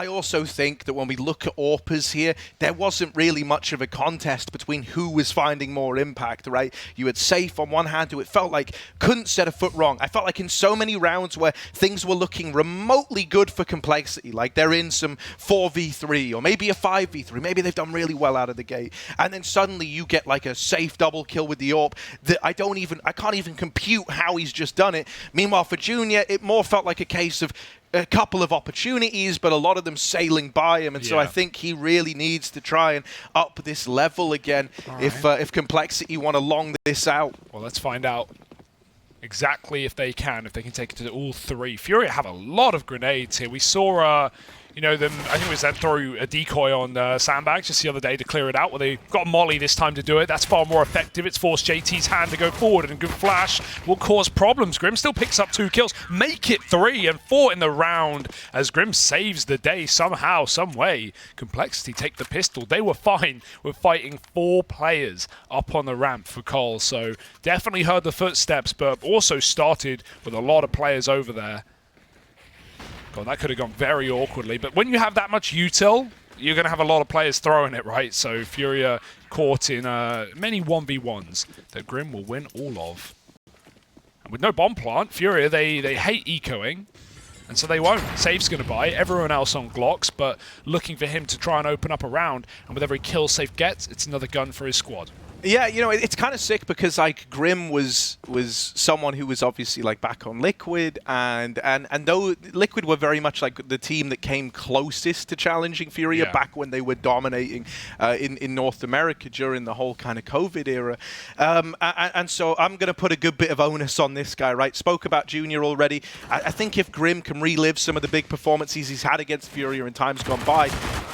I also think that when we look at AWPers here, there wasn't really much of a contest between who was finding more impact, right? You had saffee on one hand, who it felt like couldn't set a foot wrong. I felt like in so many rounds where things were looking remotely good for Complexity, like they're in some 4v3 or maybe a 5v3, maybe they've done really well out of the gate, and then suddenly you get like a safe double kill with the AWP that I can't even compute how he's just done it. Meanwhile, for Junior, it more felt like a case of a couple of opportunities, but a lot of them sailing by him, and so I think he really needs to try and up this level again if Complexity want to long this out. Well, let's find out exactly if they can take it to all three. FURIA have a lot of grenades here. We saw you know, them, I think it was them throw a decoy on Sandbags just the other day to clear it out. Well, they got Molly this time to do it. That's far more effective. It's forced JT's hand to go forward, and a good flash will cause problems. Grim still picks up 2 kills, make it 3 and 4 in the round as Grim saves the day somehow, some way. Complexity take the pistol. They were fine with fighting 4 players up on the ramp for Cole, so definitely heard the footsteps, but also started with a lot of players over there. God, that could have gone very awkwardly, but when you have that much util, you're going to have a lot of players throwing it, right? So FURIA caught in many 1v1s that Grim will win all of. And with no bomb plant, FURIA, they hate ecoing, and so they won't. Safe's going to buy, everyone else on Glocks, but looking for him to try and open up a round, and with every kill Safe gets, it's another gun for his squad. Yeah, you know, it's kind of sick because like Grim was someone who was obviously like back on Liquid, and though Liquid were very much like the team that came closest to challenging FURIA back when they were dominating in North America during the whole kind of COVID era, and so I'm going to put a good bit of onus on this guy, right? Spoke about Junior already. I think if Grim can relive some of the big performances he's had against FURIA in times gone by,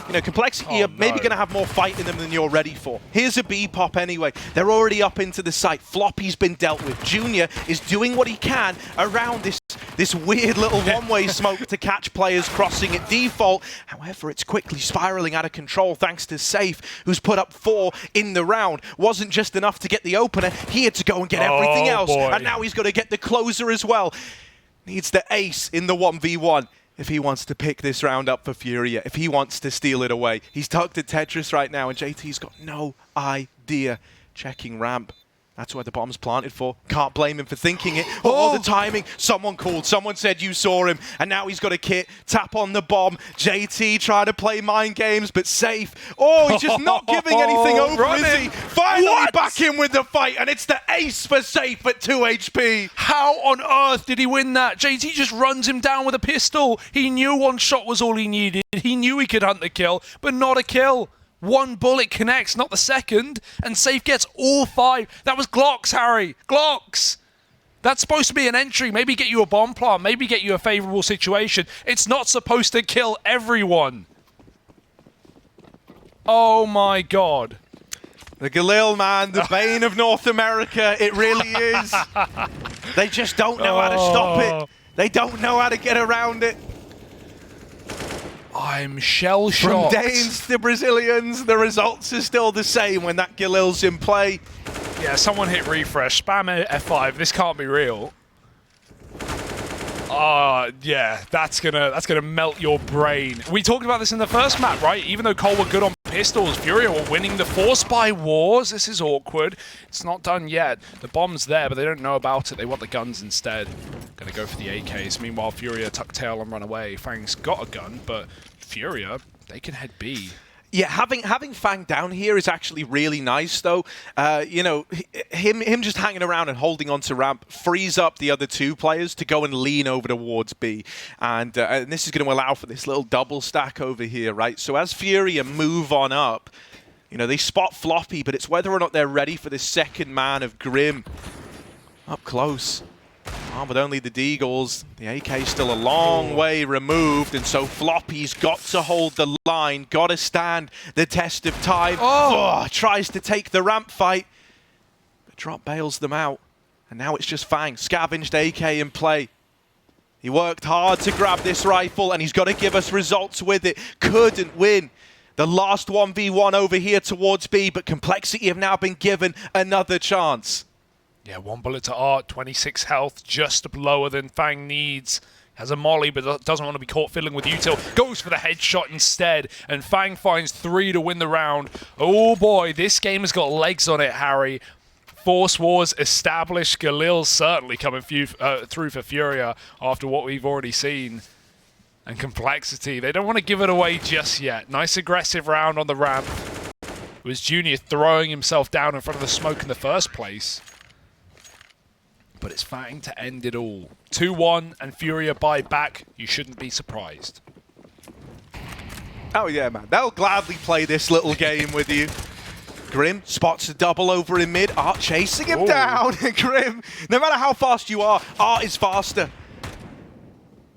you know, Complexity are maybe going to have more fight in them than you're ready for. Here's a B pop anyway. They're already up into the site. Floppy's been dealt with. Junior is doing what he can around this weird little one-way smoke to catch players crossing at default. However, it's quickly spiraling out of control thanks to Safe, who's put up 4 in the round. Wasn't just enough to get the opener. He had to go and get everything else. Boy. And now he's got to get the closer as well. Needs the ace in the 1v1. If he wants to pick this round up for FURIA, if he wants to steal it away. He's tucked at Tetris right now, and JT's got no idea. Checking ramp. That's where the bomb's planted for. Can't blame him for thinking it. Oh, the timing. Someone called. Someone said you saw him. And now he's got a kit. Tap on the bomb. JT trying to play mind games, but Safe. Oh, he's just not giving anything over, is he? Finally back in with the fight, and it's the ace for Safe at 2 HP. How on earth did he win that? JT just runs him down with a pistol. He knew one shot was all he needed. He knew he could hunt the kill, but not a kill. 1 bullet connects, not the second, and Safe gets all 5. That was Glocks, Harry. Glocks! That's supposed to be an entry. Maybe get you a bomb plant. Maybe get you a favorable situation. It's not supposed to kill everyone. Oh my God. The Galil, man, the bane of North America. It really is. They just don't know how to stop it. They don't know how to get around it. I'm shell-shocked. From Danes to Brazilians, the results are still the same when that Galil's in play. Yeah, someone hit refresh. Spam F5. This can't be real. Yeah, that's gonna melt your brain. We talked about this in the first map, right? Even though Cole were good on pistols, FURIA were winning the Force by Wars. This is awkward. It's not done yet. The bomb's there, but they don't know about it. They want the guns instead. Gonna go for the AKs. Meanwhile, FURIA tuck tail and run away. Fang's got a gun, but FURIA, they can head B. Yeah, having Fang down here is actually really nice, though. You know, him just hanging around and holding onto ramp frees up the other 2 players to go and lean over towards B. And this is going to allow for this little double stack over here, right? So as FURIA move on up, you know, they spot Floppy, but it's whether or not they're ready for this second man of Grim. Up close. Oh, but only the Deagles. The AK's still a long way removed, and so Floppy's got to hold the line, got to stand the test of time. Oh, tries to take the ramp fight, but Drop bails them out, and now it's just Fang, scavenged AK in play. He worked hard to grab this rifle, and he's got to give us results with it. Couldn't win the last 1v1 over here towards B, but Complexity have now been given another chance. Yeah, 1 bullet to Art, 26 health, just lower than Fang needs. Has a molly, but doesn't want to be caught fiddling with util. Goes for the headshot instead, and Fang finds 3 to win the round. Oh boy, this game has got legs on it, Harry. Force Wars established. Galil's certainly coming through for Furia after what we've already seen. And Complexity, they don't want to give it away just yet. Nice aggressive round on the ramp. It was Junior throwing himself down in front of the smoke in the first place. But it's Fang to end it all. 2-1 and Furia buy back. You shouldn't be surprised. Oh yeah, man. They'll gladly play this little game with you. Grim spots a double over in mid. Art chasing him down. Grim, no matter how fast you are, Art is faster.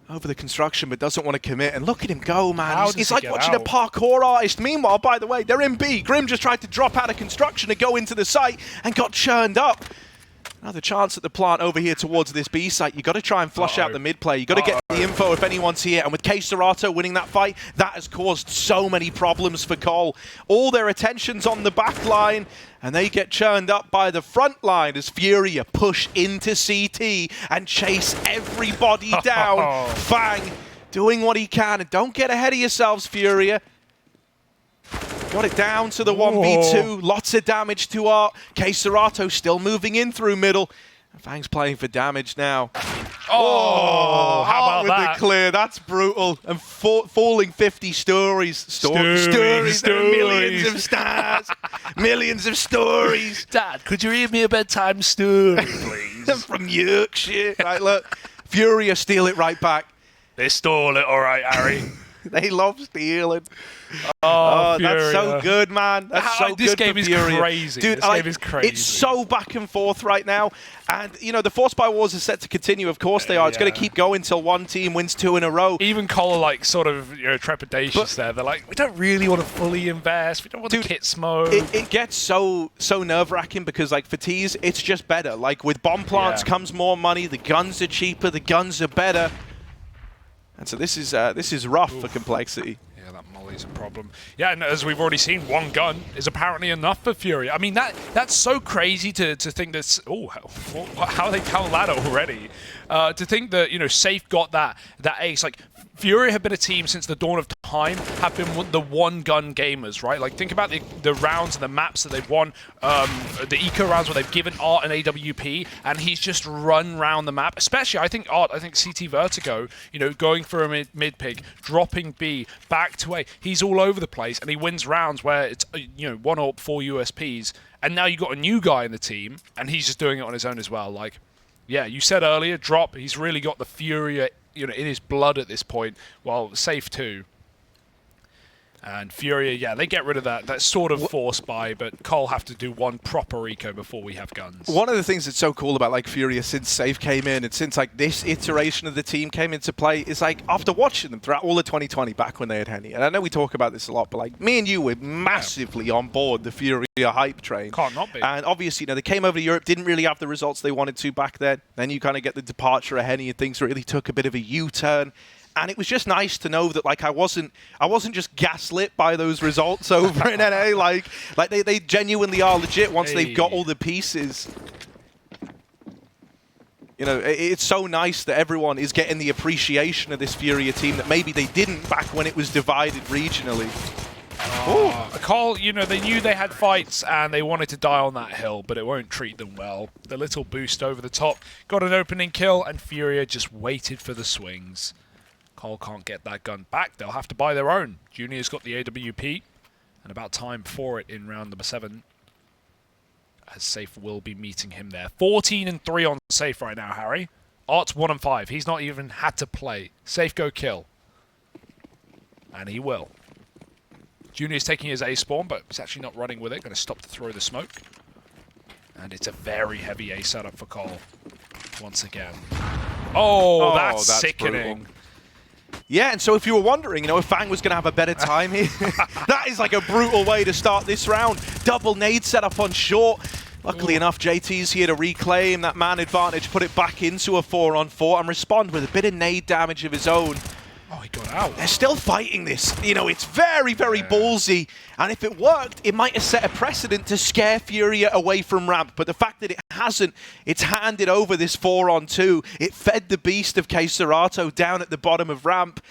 Over the construction, but doesn't want to commit. And look at him go, man. He's like watching a parkour artist. Meanwhile, by the way, they're in B. Grim just tried to drop out of construction and go into the site and got churned up. Another chance at the plant over here towards this B site. You've got to try and flush out the mid play. You've got to get the info if anyone's here. And with K-Serato winning that fight, that has caused so many problems for Cole. All their attention's on the back line, and they get churned up by the front line as Furia push into CT and chase everybody down. Fang doing what he can. And don't get ahead of yourselves, Furia. Got it down to the 1v2. Lots of damage to Art. K-Serato still moving in through middle. And Fang's playing for damage now. Oh, how about with that? The clear. That's brutal. And falling 50 stories. Stories. There are millions of stars. Millions of stories. Dad, could you read me a bedtime story, please? From Yorkshire. Right, look. Furia steal it right back. They stole it, all right, Harry. They love stealing. Oh, that's so good, man. That's so this good game for is Furia. crazy. Dude, this game is crazy. It's so back and forth right now. And, you know, the Force by Wars is set to continue. Of course they are. It's going to keep going until one team wins 2 in a row. Even Cole, like, sort of, you know, trepidatious there. They're like, we don't really want to fully invest. We don't want the kit smoke. It gets so nerve-wracking because, like, for T's, it's just better. Like, with bomb plants comes more money. The guns are cheaper. The guns are better. And so this is rough for Complexity. Yeah, that molly's a problem. Yeah, and as we've already seen, one gun is apparently enough for Fury. I mean, that's so crazy to think that. Oh, how they count that already? To think that, you know, Safe got that ace. Like, Fury have been a team since the dawn of time, have been the one-gun gamers, right? Like, think about the rounds and the maps that they've won, the eco rounds where they've given Art an AWP, and he's just run round the map. Especially, I think CT Vertigo, you know, going for a mid-pick, dropping B, back to A. He's all over the place, and he wins rounds where it's, you know, 1 or 4 USPs, and now you've got a new guy in the team, and he's just doing it on his own as well. Like, yeah, you said earlier, drop, he's really got the Furia, you know, in his blood at this point. Well, Safe too. And Furia, yeah, they get rid of that sort of force buy, but Cole have to do one proper eco before we have guns. One of the things that's so cool about, like, Furia since Safe came in and since, like, this iteration of the team came into play is, like, after watching them throughout all of 2020 back when they had Henny, and I know we talk about this a lot, but, like, me and you were massively on board the Furia hype train. Can't not be. And obviously, you know, they came over to Europe, didn't really have the results they wanted to back then. Then you kind of get the departure of Henny and things really took a bit of a U-turn. And it was just nice to know that, like, I wasn't just gaslit by those results over in NA. Like they genuinely are legit once they've got all the pieces. You know, it's so nice that everyone is getting the appreciation of this Furia team that maybe they didn't back when it was divided regionally. Cole, you know, they knew they had fights and they wanted to die on that hill, but it won't treat them well. The little boost over the top got an opening kill, and Furia just waited for the swings. Cole can't get that gun back. They'll have to buy their own. Junior's got the AWP, and about time for it in round number 7. As Safe will be meeting him there. 14-3 on Safe right now, Harry. Art's 1-5. He's not even had to play. Safe go kill. And he will. Junior's taking his A spawn, but he's actually not running with it. Going to stop to throw the smoke. And it's a very heavy A setup for Cole. Once again. Oh, that's sickening. Brutal. Yeah, and so if you were wondering, you know, if Fang was going to have a better time here, that is like a brutal way to start this round. Double nade set up on short. Luckily enough, JT's here to reclaim that man advantage, put it back into a 4-on-4 and respond with a bit of nade damage of his own. Oh, he got out. They're still fighting this. You know, it's very, very ballsy. And if it worked, it might have set a precedent to scare FURIA away from ramp. But the fact that it hasn't, it's handed over this 4-on-2. It fed the beast of KScerato down at the bottom of ramp.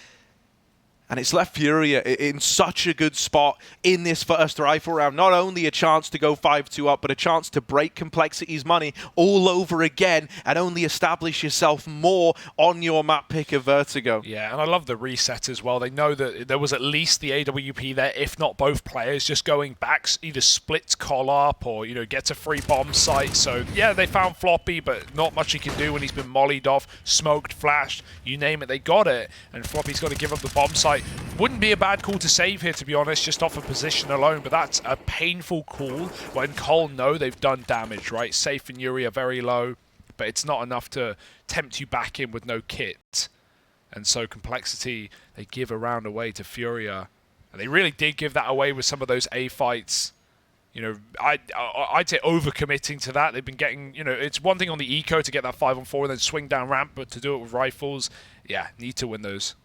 And it's left FURIA in such a good spot in this first rifle round. Not only a chance to go 5-2 up, but a chance to break Complexity's money all over again and only establish yourself more on your map pick of Vertigo. Yeah, and I love the reset as well. They know that there was at least the AWP there, if not both players, just going back, either split call up or, you know, gets a free bomb site. So, yeah, they found Floppy, but not much he can do when he's been mollied off, smoked, flashed, you name it, they got it. And Floppy's got to give up the bomb site. Wouldn't be a bad call to save here, to be honest, just off a position alone, but that's a painful call when Cole know they've done damage, right? Safe and Yuri are very low, but it's not enough to tempt you back in with no kit. And so Complexity, they give a round away to FURIA, and they really did give that away with some of those A fights. You know, I'd say overcommitting to that. They've been getting, you know, it's one thing on the eco to get that 5-on-4 and then swing down ramp, but to do it with rifles, yeah, need to win those.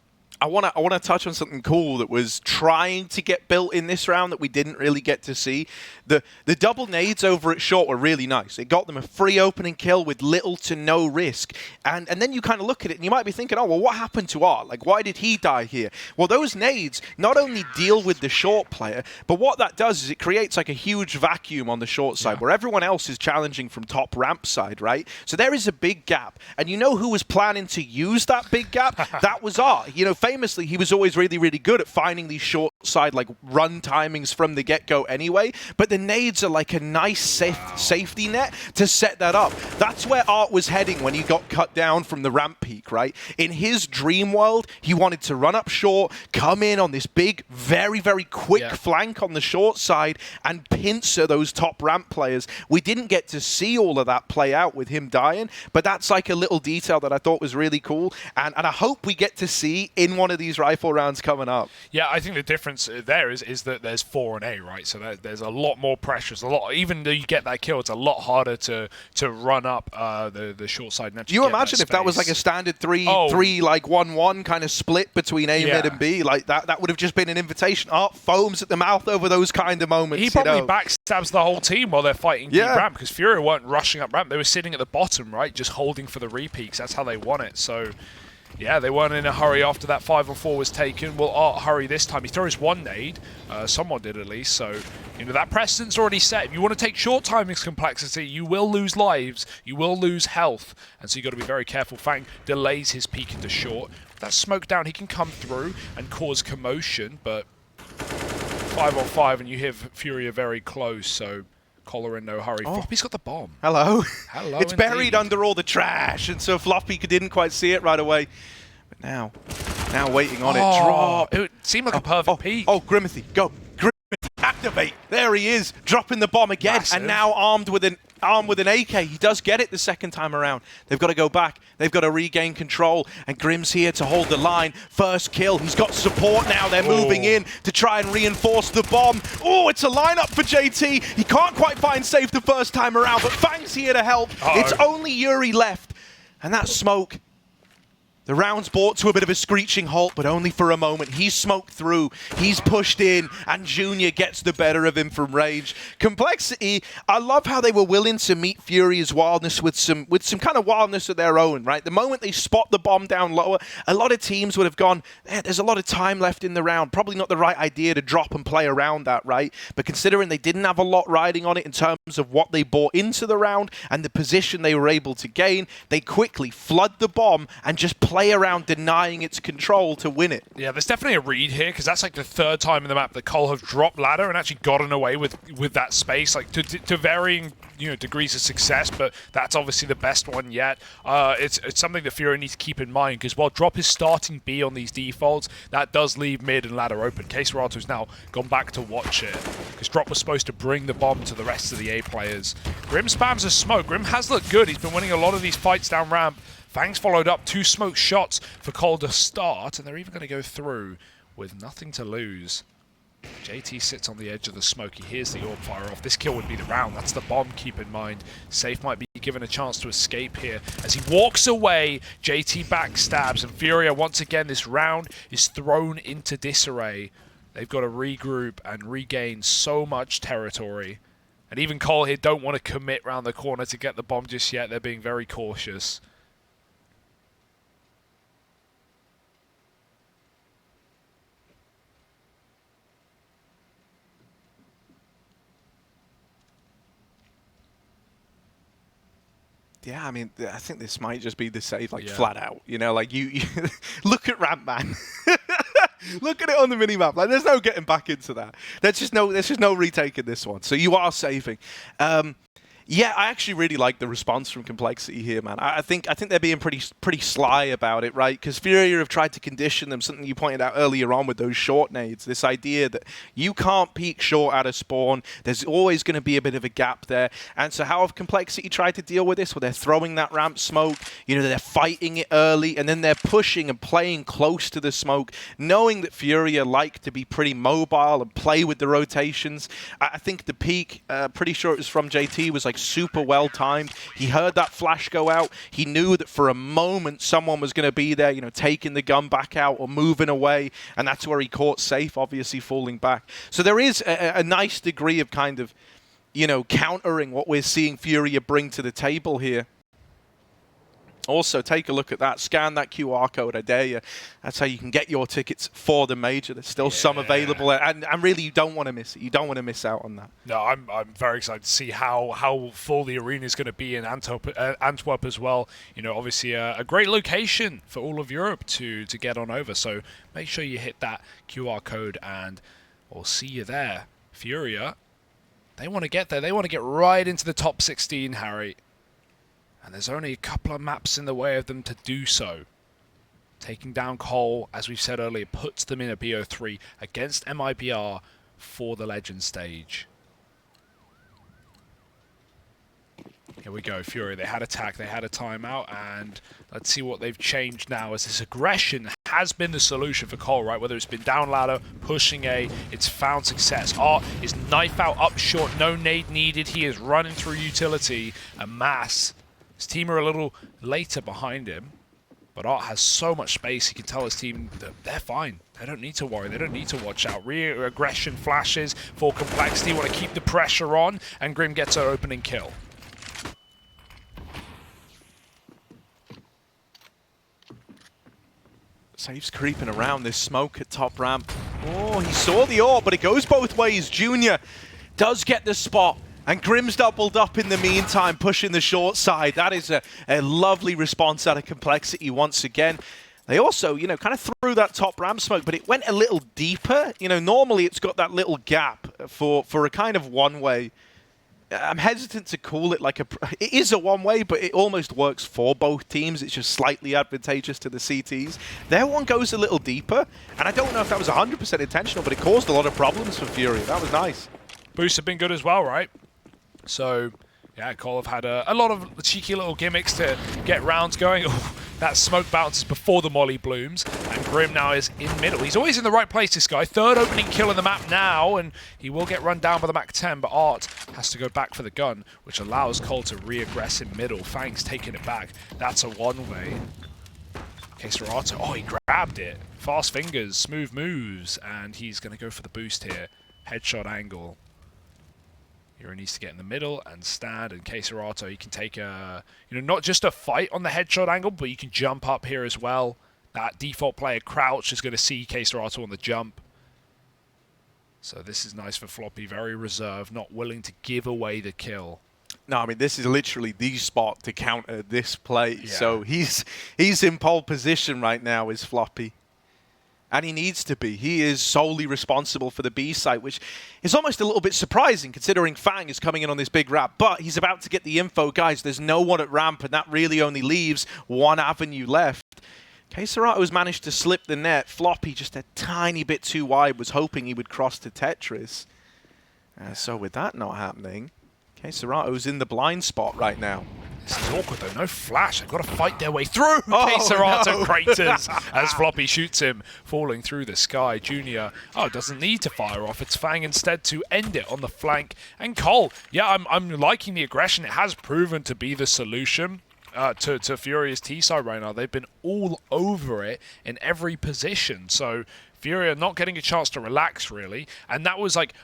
I want to touch on something cool that was trying to get built in this round that we didn't really get to see. The double nades over at short were really nice. It got them a free opening kill with little to no risk. And then you kind of look at it and you might be thinking, oh, well, what happened to Art? Like, why did he die here? Well, those nades not only deal with the short player, but what that does is it creates like a huge vacuum on the short side where everyone else is challenging from top ramp side, right? So there is a big gap. And you know who was planning to use that big gap? That was Art. You know, famously, he was always really, really good at finding these short side like run timings from the get-go anyway, but the nades are like a nice safety net to set that up. That's where Art was heading when he got cut down from the ramp peak, right? In his dream world, he wanted to run up short, come in on this big, very, very quick flank on the short side and pincer those top ramp players. We didn't get to see all of that play out with him dying, but that's like a little detail that I thought was really cool, and I hope we get to see in one of these rifle rounds coming up. Yeah, I think the difference there is that there's 4 and A, right? So there's a lot more pressure. It's a lot, even though you get that kill, it's a lot harder to run up the short side. And you imagine if that was like a standard 3 like 1-1 kind of split between A, mid, and B, like that would have just been an invitation. Art foams at the mouth over those kind of moments. He probably backstabs the whole team while they're fighting deep ramp, because FURIA weren't rushing up ramp. They were sitting at the bottom, right, just holding for the repeats. That's how they won it. So yeah, they weren't in a hurry after that 5-on-4 was taken. Will Art hurry this time? He throws one nade. Someone did at least. So, you know, that precedent's already set. If you want to take short timings Complexity, you will lose lives. You will lose health. And so you've got to be very careful. Fang delays his peek into short. With that smoke down, he can come through and cause commotion. But 5-on-5 and you hear FURIA very close. So Collar in no hurry. Floppy's got the bomb. Hello. Hello. It's buried under all the trash, and so Floppy didn't quite see it right away. But now waiting on it. Drop. It seemed like a perfect peek. Oh, Grimathy, go. Grimathy, activate. There he is, dropping the bomb again, and now armed with an AK. He does get it the second time around. They've got to go back. They've got to regain control. And Grim's here to hold the line. First kill. He's got support now. They're moving in to try and reinforce the bomb. Oh, it's a lineup for JT. He can't quite find safe the first time around, but Fang's here to help. It's only Yuri left. And that smoke, the round's brought to a bit of a screeching halt, but only for a moment. He's smoked through, he's pushed in, and Junior gets the better of him from range. Complexity, I love how they were willing to meet FURIA's wildness with some kind of wildness of their own, right? The moment they spot the bomb down lower, a lot of teams would have gone, there's a lot of time left in the round. Probably not the right idea to drop and play around that, right? But considering they didn't have a lot riding on it in terms of what they bought into the round and the position they were able to gain, they quickly flood the bomb and just play around denying its control to win it. Yeah, there's definitely a read here, because that's like the 3rd time in the map that Cole have dropped ladder and actually gotten away with that space, like to varying, you know, degrees of success, but that's obviously the best one yet. It's something that FURIA needs to keep in mind, because while drop is starting B on these defaults, that does leave mid and ladder open. KScerato's now gone back to watch it, because drop was supposed to bring the bomb to the rest of the A players. Grim spams a smoke. Grim has looked good. He's been winning a lot of these fights down ramp. Fang's followed up 2 smoke shots for Cole to start, and they're even going to go through with nothing to lose. JT sits on the edge of the smoke. He hears the orb fire off. This kill would be the round. That's the bomb, keep in mind. Safe might be given a chance to escape here. As he walks away, JT backstabs, and FURIA, once again, this round is thrown into disarray. They've got to regroup and regain so much territory. And even Cole here don't want to commit round the corner to get the bomb just yet. They're being very cautious. Yeah, I mean, I think this might just be the save, like, flat out. You know, like, you look at Ramp Man. Look at it on the minimap. Like, there's no getting back into that. There's just no retaking this one. So you are saving. Yeah, I actually really like the response from Complexity here, man. I think they're being pretty sly about it, right? Because FURIA have tried to condition them, something you pointed out earlier on with those short nades, this idea that you can't peek short out of spawn. There's always going to be a bit of a gap there. And so how have Complexity tried to deal with this? Well, they're throwing that ramp smoke, you know, they're fighting it early, and then they're pushing and playing close to the smoke, knowing that FURIA like to be pretty mobile and play with the rotations. I think the peek, pretty sure it was from JT, was like super well timed. He heard that flash go out. He knew that for a moment someone was going to be there, you know, taking the gun back out or moving away, and that's where he caught safe, obviously falling back. So there is a nice degree of kind of, you know, countering what we're seeing FURIA bring to the table here. Also, take a look at that. Scan that QR code, I dare you. That's how you can get your tickets for the major. There's still some available, and really, you don't want to miss it. You don't want to miss out on that. No, I'm very excited to see how full the arena is going to be in Antwerp as well. You know, obviously a great location for all of Europe to get on over. So make sure you hit that QR code, and we'll see you there. FURIA, they want to get there. They want to get right into the top 16, Harry. And there's only a couple of maps in the way of them to do so. Taking down Cole, as we've said earlier, puts them in a BO3 against MIBR for the Legend stage. Here we go, FURIA. They had attack, they had a timeout, and let's see what they've changed now, as this aggression has been the solution for Cole, right? Whether it's been down ladder, pushing A, it's found success. Art is knife out up short, no nade needed. He is running through utility, and Mass. His team are a little later behind him, but Art has so much space, he can tell his team that they're fine. They don't need to worry, they don't need to watch out. Rear aggression flashes for Complexity, want to keep the pressure on, and Grim gets her opening kill. Safe's creeping around this smoke at top ramp. Oh, he saw the AWP, but it goes both ways. Junior does get the spot. And Grim's doubled up in the meantime, pushing the short side. That is a lovely response out of Complexity once again. They also, you know, kind of threw that top ramp smoke, but it went a little deeper. You know, normally it's got that little gap for a kind of one-way. I'm hesitant to call it like it is a one-way, but it almost works for both teams. It's just slightly advantageous to the CTs. Their one goes a little deeper, and I don't know if that was 100% intentional, but it caused a lot of problems for FURIA. That was nice. Boosts have been good as well, right? So, yeah, Cole have had a lot of cheeky little gimmicks to get rounds going. Oh, that smoke bounces before the molly blooms, and Grim now is in middle. He's always in the right place, this guy. Third opening kill in the map now, and he will get run down by the Mac-10, but Art has to go back for the gun, which allows Cole to re-aggress in middle. Fang's taking it back. That's a one-way. Keserato, oh, he grabbed it. Fast fingers, smooth moves, and he's going to go for the boost here. Headshot angle. Hero needs to get in the middle and stand, and Keserato, you can take a, you know, not just a fight on the headshot angle, but you can jump up here as well. That default player crouch is going to see Keserato on the jump. So this is nice for Floppy, very reserved, not willing to give away the kill. No, I mean, this is literally the spot to counter this play. Yeah. So he's in pole position right now, is Floppy. And he needs to be. He is solely responsible for the B site, which is almost a little bit surprising considering Fang is coming in on this big ramp. But he's about to get the info. Guys, there's no one at ramp, and that really only leaves one avenue left. Keserato's managed to slip the net. Floppy just a tiny bit too wide, was hoping he would cross to Tetris. So with that not happening, Keserato's in the blind spot right now. This is awkward though, no flash. They've got to fight their way through. No. Craters as Floppy shoots him, falling through the sky. Junior, doesn't need to fire off. It's Fang instead to end it on the flank. And Cole, yeah, I'm liking the aggression. It has proven to be the solution to Furia's T-side right now. They've been all over it in every position. So Furia not getting a chance to relax, really. And that was like,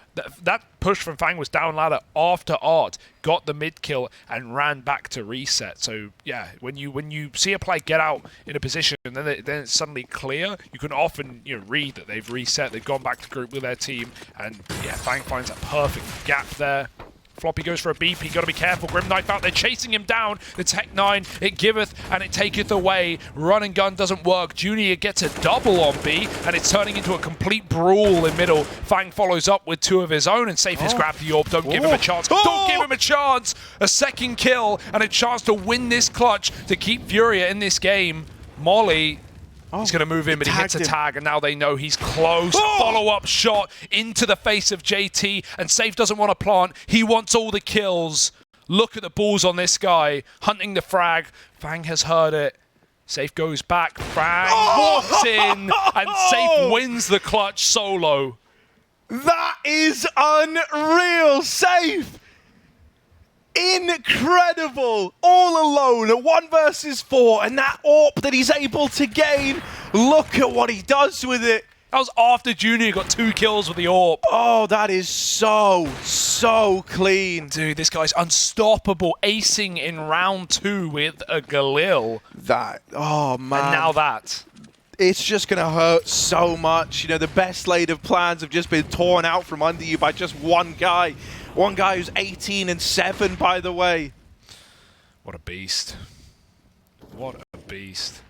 that push from Fang was down ladder after Art, got the mid kill, and ran back to reset. So, yeah, when you see a play get out in a position and then it's suddenly clear, you can often read that they've reset, they've gone back to group with their team, and yeah, Fang finds a perfect gap there. Floppy goes for a BP, gotta be careful. Grim Knife out there, chasing him down. The Tech 9, it giveth and it taketh away. Run and gun doesn't work. Junior gets a double on B, and it's turning into a complete brawl in middle. Fang follows up with 2 of his own, and safe has grabbed the orb. Don't give him a chance. Don't give him a chance! A second kill, and a chance to win this clutch, to keep Furia in this game. Molly, he's going to move in, but he hits a tag, and now they know he's close. Follow-up shot into the face of JT, and Safe doesn't want to plant. He wants all the kills. Look at the balls on this guy, hunting the frag. Fang has heard it. Safe goes back. Fang walks in, and Safe wins the clutch solo. That is unreal. Safe! Incredible! All alone at 1 versus 4, and that AWP that he's able to gain, look at what he does with it. That was after Junior got 2 kills with the AWP. Oh, that is so clean. Dude, this guy's unstoppable, acing in round 2 with a Galil. Oh man. And now that. It's just going to hurt so much. The best laid of plans have just been torn out from under you by just one guy. One guy who's 18-7, by the way. What a beast. What a beast.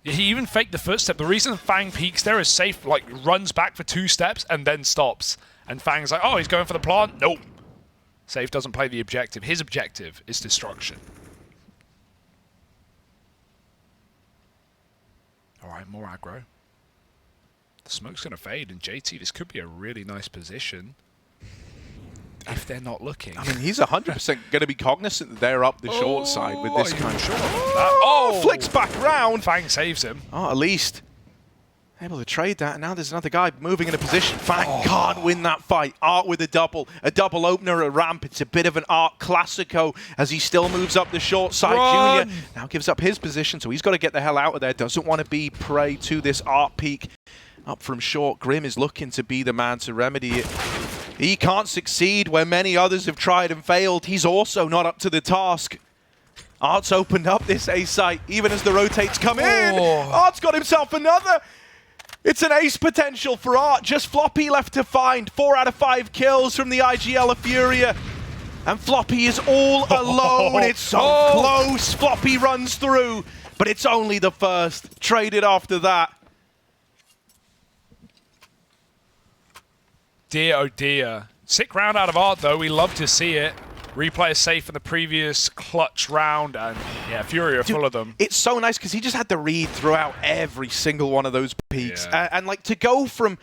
He even faked the footstep. The reason Fang peeks there is Safe, runs back for 2 steps and then stops. And Fang's like, he's going for the plant. Nope. Safe doesn't play the objective. His objective is destruction. Alright, more aggro. The smoke's going to fade, and JT, this could be a really nice position. If they're not looking. I mean, he's 100% going to be cognizant that they're up the short side with this kind of... Sure flicks back round. Fang saves him. At least able to trade that. And now there's another guy moving in a position. Fang can't win that fight. Art with a double opener at ramp. It's a bit of an Art Classico as he still moves up the short side. Run. Junior now gives up his position, so he's got to get the hell out of there. Doesn't want to be prey to this Art peak. Up from short, Grim is looking to be the man to remedy it. He can't succeed where many others have tried and failed. He's also not up to the task. Art's opened up this A site, even as the rotates come in. Art's got himself another. It's an ace potential for Art. Just Floppy left to find. 4 out of 5 kills from the IGL of Furia. And Floppy is all alone. It's so close. Floppy runs through, but it's only the first. Traded after that. Dear, oh dear. Sick round out of Art, though. We love to see it. Replay is safe in the previous clutch round, and yeah, Fury are full of them. It's so nice because he just had the read throughout every single one of those peaks. Yeah. And to go from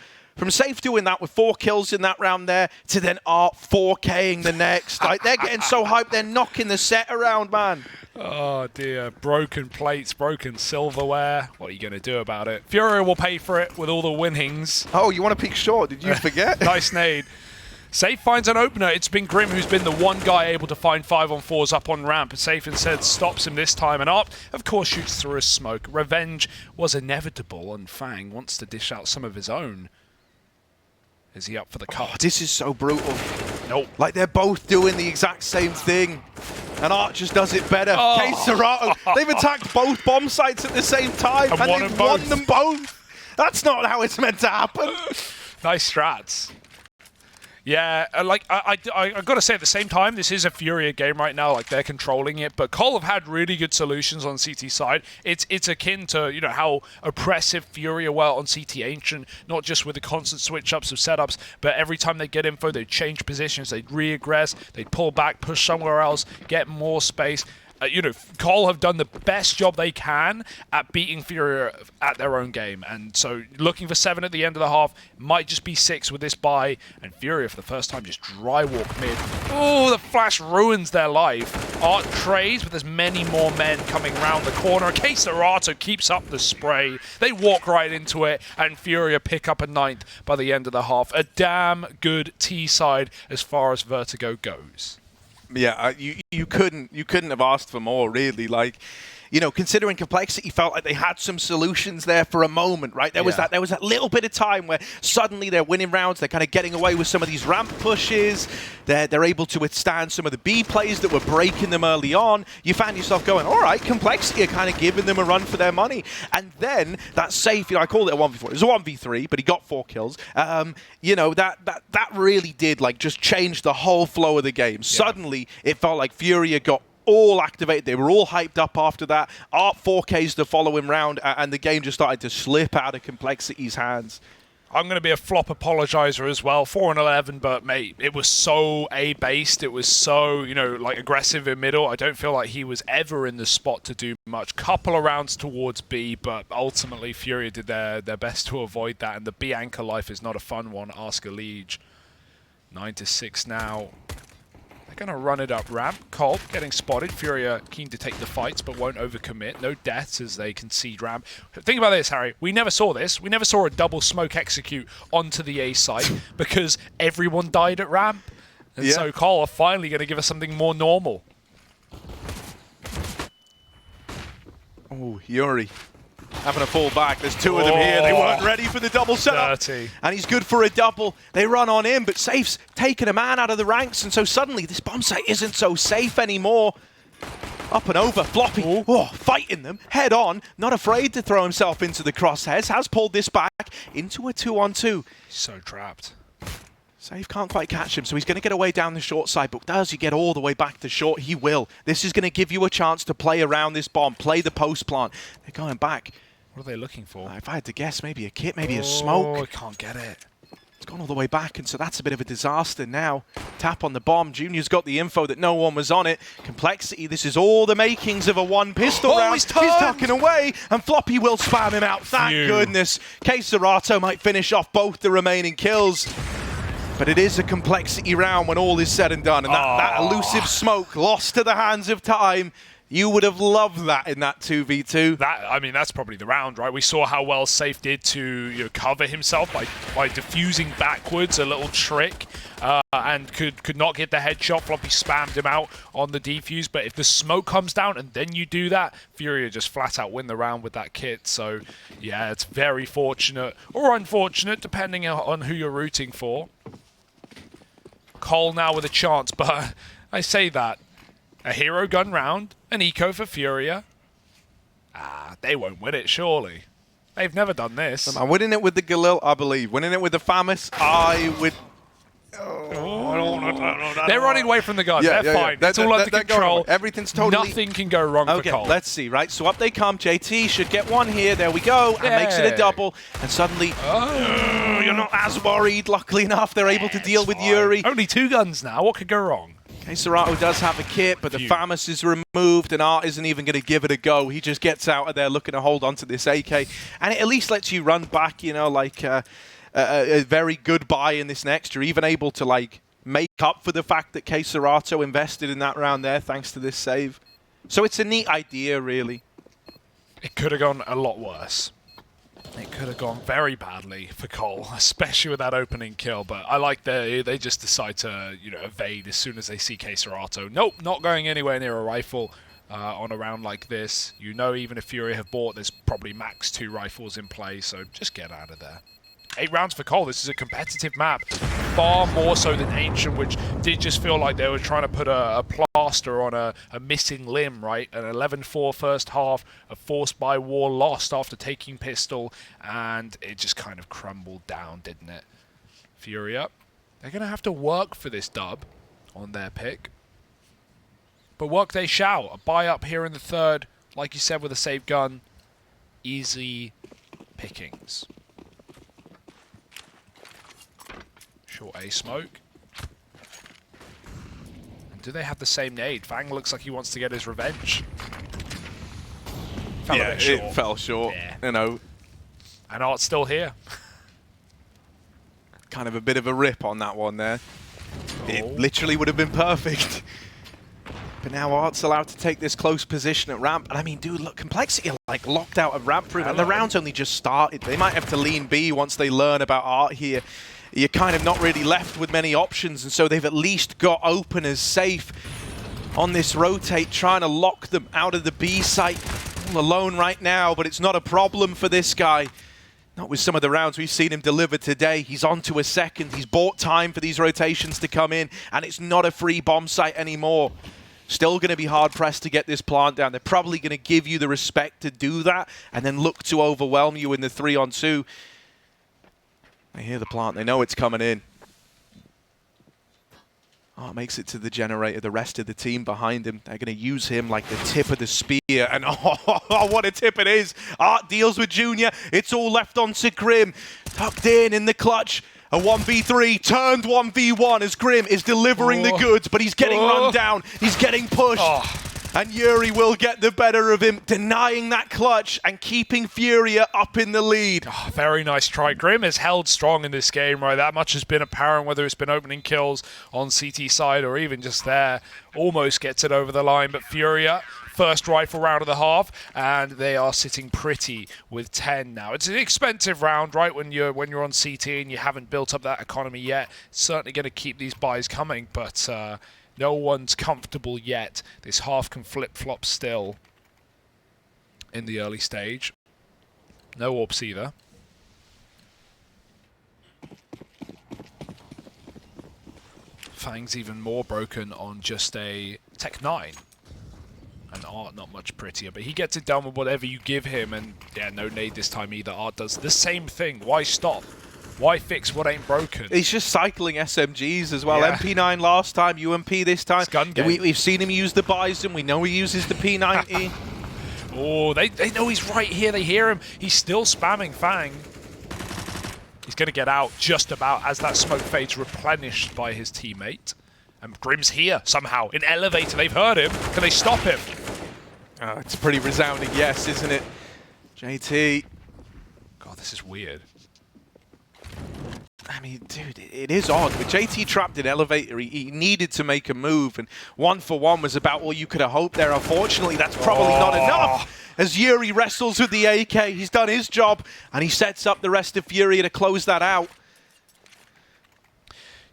Safe doing that with 4 kills in that round there to then Art 4K'ing the next. They're getting so hyped, they're knocking the set around, man. Oh dear, broken plates, broken silverware. What are you going to do about it? Fury will pay for it with all the winnings. Oh, you want to peek short? Did you forget? Nice nade. Safe finds an opener. It's been Grim who's been the one guy able to find 5-on-4s up on ramp. Safe instead stops him this time, and Art, of course, shoots through a smoke. Revenge was inevitable, and Fang wants to dish out some of his own. Is he up for the cut? Oh, this is so brutal. Nope. Like, they're both doing the exact same thing. And Art just does it better. Que Serato. They've attacked both bomb sites at the same time, and they've won them both. That's not how it's meant to happen. Nice strats. Yeah, I got to say at the same time, this is a Furia game right now. Like, they're controlling it, but Cole have had really good solutions on CT side. It's akin to, you know, how oppressive Furia were on CT Ancient, not just with the constant switch-ups of setups, but every time they get info, they change positions, they'd re-aggress, they'd pull back, push somewhere else, get more space. you know, Cole have done the best job they can at beating FURIA at their own game. And so looking for 7 at the end of the half, might just be 6 with this buy. And FURIA for the first time just dry walk mid. Oh, the flash ruins their life. Art trades with as many more men coming round the corner. Serato keeps up the spray. They walk right into it, and FURIA pick up a 9th by the end of the half. A damn good T-side as far as Vertigo goes. Yeah, you couldn't have asked for more, really. Like, you know, considering Complexity felt like they had some solutions there for a moment, right? There was that little bit of time where suddenly they're winning rounds, they're kind of getting away with some of these ramp pushes, they're able to withstand some of the B plays that were breaking them early on. You found yourself going, all right, Complexity are kind of giving them a run for their money. And then that safe, you know, I called it a 1v4. It was a 1v3, but he got 4 kills. You know, that really did, like, just change the whole flow of the game. Yeah. Suddenly, it felt like FURIA got all activated. They were all hyped up after that. Art 4Ks to follow him round, and the game just started to slip out of Complexity's hands. I'm going to be a flop apologizer as well. 4-11, but mate, it was so A-based. It was so, you know, like aggressive in middle. I don't feel like he was ever in the spot to do much. Couple of rounds towards B, but ultimately FURIA did their best to avoid that. And the B anchor life is not a fun one. Ask a Liege. 9-6 now. They're going to run it up ramp. Colt getting spotted. FURIA keen to take the fights, but won't overcommit. No deaths as they concede ramp. Think about this, Harry. We never saw this. We never saw a double smoke execute onto the A site because everyone died at ramp. And so Cole are finally going to give us something more normal. Oh, Yuri. Having a fall back. There's 2 of them here. They weren't ready for the double setup. Dirty. And he's good for a double. They run on in, but Safe's taking a man out of the ranks, and so suddenly this bomb site isn't so safe anymore. Up and over, Floppy, fighting them head on, not afraid to throw himself into the crosshairs, has pulled this back into a 2-on-2. So trapped. Safe can't quite catch him, so he's going to get away down the short side, but does he get all the way back to short? He will. This is going to give you a chance to play around this bomb, play the post plant. They're going back. What are they looking for? If I had to guess, maybe a kit, maybe a smoke. Oh, I can't get it. It's gone all the way back, and so that's a bit of a disaster now. Tap on the bomb. Junior's got the info that no one was on it. Complexity, this is all the makings of a 1 pistol round. He's tucking away, and Floppy will spam him out. Thank goodness. Serato might finish off both the remaining kills. But it is a Complexity round when all is said and done, and that elusive smoke lost to the hands of time. You would have loved that in that 2v2. I mean, that's probably the round, right? We saw how well Safe did to cover himself by diffusing backwards, a little trick, and could not get the headshot. Floppy spammed him out on the defuse, but if the smoke comes down and then you do that, FURIA just flat out win the round with that kit. So, yeah, it's very fortunate, or unfortunate, depending on who you're rooting for. Cole now with a chance, but I say that. A hero gun round, an eco for FURIA. They won't win it, surely. They've never done this. I'm winning it with the Galil, I believe. Winning it with the Famis, I would... They're running away from the gun. They're fine. It's all under control. Everything's totally... Nothing can go wrong for Cole. Let's see, right? So up they come. JT should get one here. There we go. And makes it a double. And suddenly, you're not as worried. Luckily enough, they're able to deal with Yuri. Only 2 guns now. What could go wrong? Serato does have a kit, but the Famis is removed, and Art isn't even going to give it a go. He just gets out of there looking to hold on to this AK. And it at least lets you run back, you know, like a very good buy in this next. You're even able to, like, make up for the fact that Serato invested in that round there thanks to this save. So it's a neat idea, really. It could have gone a lot worse. It could have gone very badly for Cole, especially with that opening kill. But I like they just decide to evade as soon as they see Serato. Nope, not going anywhere near a rifle on a round like this. You know, even if FURIA have bought, there's probably max 2 rifles in play, so just get out of there. 8 rounds for Cole. This is a competitive map, far more so than Ancient, which did just feel like they were trying to put a plaster on a missing limb, right? An 11-4 first half, a forced by war lost after taking pistol, and it just kind of crumbled down, didn't it? FURIA, they're going to have to work for this dub on their pick. But work they shall. A buy up here in the 3rd, like you said, with a save gun. Easy pickings. Short A smoke. And Do they have the same nade? Fang looks like he wants to get his revenge. Fell a bit short. It fell short, Yeah. you know. And Art's still here. Kind of a bit of a rip on that one there. Oh. It literally would have been perfect. But now Art's allowed to take this close position at ramp. And I mean, dude, look, Complexity are like locked out of ramp room. And the round's only just started. They might have to lean B once they learn about Art here. You're kind of not really left with many options. And so they've at least got openers safe on this rotate, trying to lock them out of the B site. All alone right now, but it's not a problem for this guy. Not with some of the rounds we've seen him deliver today. He's on to a second. He's bought time for these rotations to come in, and it's not a free bomb site anymore. Still going to be hard-pressed to get this plant down. They're probably going to give you the respect to do that and then look to overwhelm you in the 3-on-2. They hear the plant. They know it's coming in. Art makes it to the generator. The rest of the team behind him, they're going to use him like the tip of the spear. And oh, what a tip it is. Art deals with Junior. It's all left onto Grim. Tucked in the clutch. A 1v3 turned 1v1 as Grim is delivering the goods, but he's getting run down. He's getting pushed. And Yuri will get the better of him, denying that clutch and keeping FURIA up in the lead. Oh, very nice try. Grim has held strong in this game, right? That much has been apparent, whether it's been opening kills on CT side or even just there. Almost gets it over the line, but FURIA, first rifle round of the half, and they are sitting pretty with 10 now. It's an expensive round, right? When you're on CT and you haven't built up that economy yet, it's certainly going to keep these buys coming, but no one's comfortable yet. This half can flip-flop still in the early stage. No orbs either. Fang's even more broken on just a Tech 9. And Art not much prettier, but he gets it done with whatever you give him, and yeah, no nade this time either. Art does the same thing. Why stop? Why fix what ain't broken? He's just cycling SMGs as well. Yeah. MP9 last time, UMP this time. It's gun game. We've seen him use the Bison. We know he uses the P90. Oh, they know he's right here. They hear him. He's still spamming Fang. He's going to get out just about as that smoke fades replenished by his teammate. And Grim's here somehow. In elevator, they've heard him. Can they stop him? Oh, it's a pretty resounding yes, isn't it? JT. God, this is weird. I mean, dude, it is odd. With JT trapped in elevator, he needed to make a move, and 1-for-1 was about all you could have hoped there. Unfortunately, that's probably not enough. As Yuri wrestles with the AK, he's done his job, and he sets up the rest of FURIA to close that out.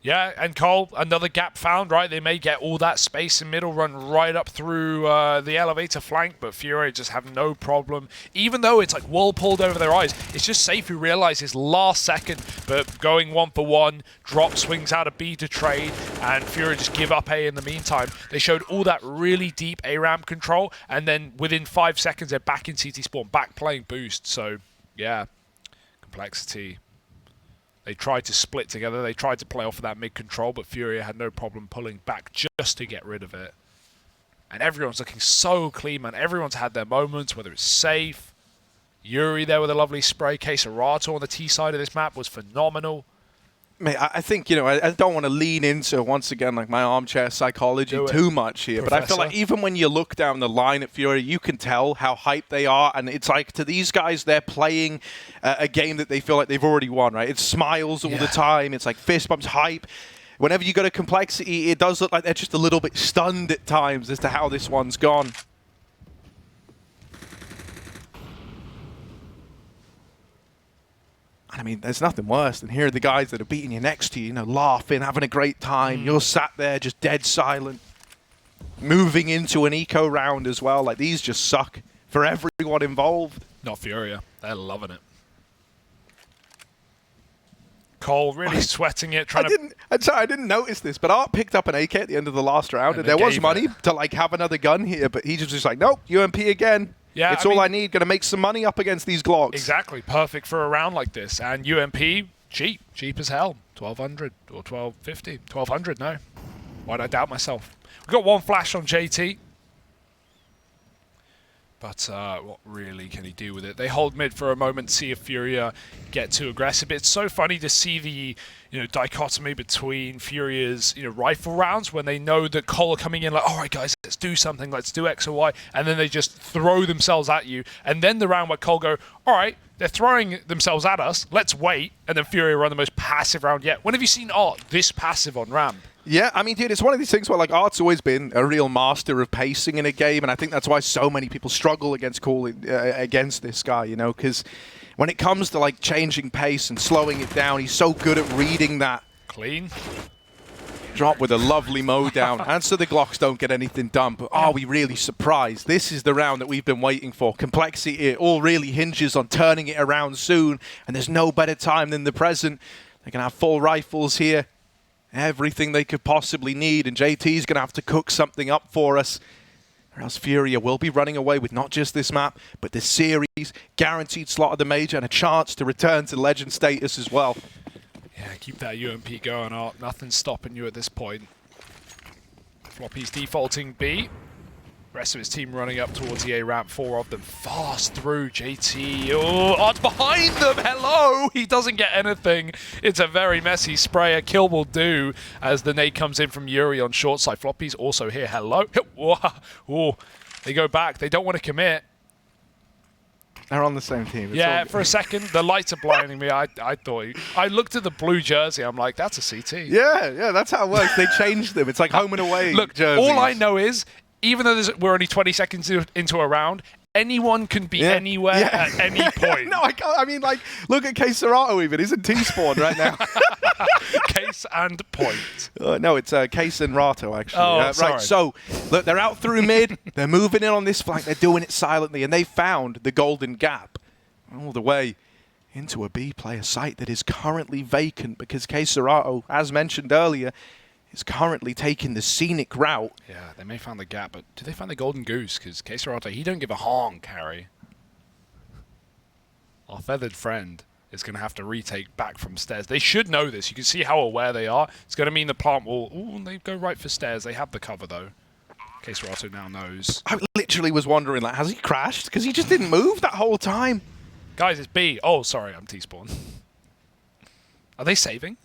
Yeah, and Cole, another gap found, right? They may get all that space in middle, run right up through the elevator flank, but FURIA just have no problem. Even though it's like wall pulled over their eyes, it's just safe who realizes last second, but going 1-for-1, drop swings out of B to trade, and FURIA just give up A in the meantime. They showed all that really deep A-ramp control, and then within 5 seconds, they're back in CT spawn, back playing boost. So, yeah, Complexity. They tried to split together. They tried to play off of that mid-control, but FURIA had no problem pulling back just to get rid of it. And everyone's looking so clean, man. Everyone's had their moments, whether it's safe. Yuri there with a lovely spray. Serato on the T side of this map was phenomenal. Mate, I think, you know, I don't want to lean into, once again, like my armchair psychology too much here. Professor. But I feel like even when you look down the line at FURIA, you can tell how hyped they are. And it's like, to these guys, they're playing a game that they feel like they've already won, right? It's smiles all the time. It's like fist bumps, hype. Whenever you go to Complexity, it does look like they're just a little bit stunned at times as to how this one's gone. I mean, there's nothing worse than hearing the guys that are beating you next to you, you know, laughing, having a great time. You're sat there just dead silent, moving into an eco round as well. Like, these just suck for everyone involved. Not FURIA. They're loving it. Cole really sweating it, I didn't notice this, but Art picked up an AK at the end of the last round, and there was money to, like, have another gun here, but he just like, nope, UMP again. Yeah, it's all I need. Going to make some money up against these Glocks. Exactly. Perfect for a round like this. And UMP, cheap. Cheap as hell. 1,200 or 1,250. 1,200, no. Why'd I doubt myself? We've got one flash on JT. But what really can he do with it? They hold mid for a moment, see if FURIA get too aggressive. It's so funny to see the dichotomy between FURIA's rifle rounds when they know that Cole are coming in like, all right guys, let's do something, let's do X or Y, and then they just throw themselves at you. And then the round where Cole go, all right, they're throwing themselves at us, let's wait, and then FURIA run the most passive round yet. When have you seen Art this passive on ramp? Yeah, I mean, dude, it's one of these things where, like, Art's always been a real master of pacing in a game, and I think that's why so many people struggle against against this guy, because when it comes to, like, changing pace and slowing it down, he's so good at reading that. Clean. Drop with a lovely mow down, and so the Glocks don't get anything done, but are we really surprised? This is the round that we've been waiting for. Complexity, it all really hinges on turning it around soon, and there's no better time than the present. They're going to have full rifles here. Everything they could possibly need, and JT's going to have to cook something up for us, or else FURIA will be running away with not just this map, but this series, guaranteed slot at the major, and a chance to return to legend status as well. Yeah, keep that UMP going up. Nothing's stopping you at this point. Floppy's defaulting B. Rest of his team running up towards the A ramp, 4 of them fast through. JT, oh, Art's behind them, hello! He doesn't get anything. It's a very messy spray. A kill will do as the nade comes in from Yuri on short side. Floppy's also here, hello. Oh, they go back, they don't want to commit. They're on the same team. Yeah, for a second, the lights are blinding me. I thought, I looked at the blue jersey, I'm like, that's a CT. Yeah, that's how it works. They changed them. It's like home and away. Look, jerseys. All I know is, even though we're only 20 seconds into a round, anyone can be anywhere at any point. No, I can't. I mean, like, look at Case Serato even. He's in T-Spawn right now. Case and point. No, it's Case and Rato, actually. Oh, sorry. Right, so, look, they're out through mid. They're moving in on this flank. They're doing it silently, and they found the golden gap all the way into a B player site that is currently vacant because Case Serato, as mentioned earlier, is currently taking the scenic route. Yeah, they may find the gap, but do they find the golden goose? Because Case Serato, he don't give a honk, Harry. Our feathered friend is going to have to retake back from stairs. They should know this. You can see how aware they are. It's going to mean the plant will... Ooh, they go right for stairs. They have the cover, though. Case Serato now knows. I literally was wondering, like, has he crashed? Because he just didn't move that whole time. Guys, it's B. Oh, sorry, I'm T-spawn. Are they saving?